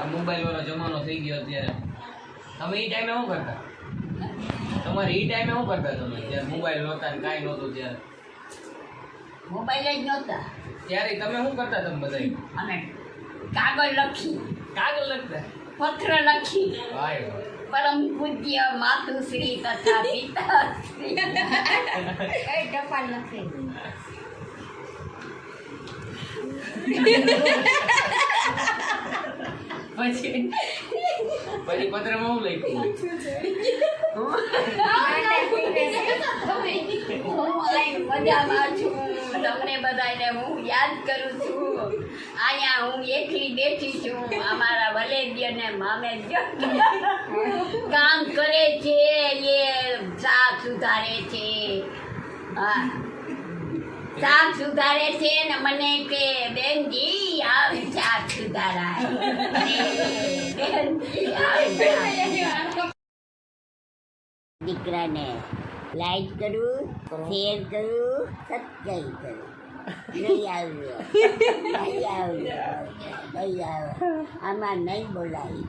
આ મોબાઈલ વાળો જમાનો થઈ ગયો અત્યારે. તમે એ ટાઈમે શું કરતા? તમારે એ ટાઈમે શું કરતા તમે જ્યારે મોબાઈલ નહોતા ને કાંઈ નહોતું ત્યારે? મોબાઈલ જ નહોતા ત્યારે તમે શું કરતા તમે બધા? અને કાગળ લખી, કાગળ લખતા? પત્ર લખી ભાઈ વાહ. પરમ પૂજ્ય માતુશ્રી તથા પિતાશ્રી એ ટપાલ લખી. પછી પત્રમાં હું લખ્યું? હું અહીં મજામાં છું, તમને બધાને હું યાદ કરું છું. અહીંયા હું એકલી બેઠી છું. અમારા વલેદ્ય ને મામેદ્ય કામ કરે છે, એ શાક સુધારે છે. હા, શાક સુધારે છે ને મને કે બેનજી આવે શાક સુધારાય. બેનજી આવે દીકરાને લાઈક કરું, શેર કરું, સબસ્ક્રાઈબ કરું. નહીં આવ્યો, નહીં આવ્યો, નહીં આવ્યો. આમાં નહીં બોલાય.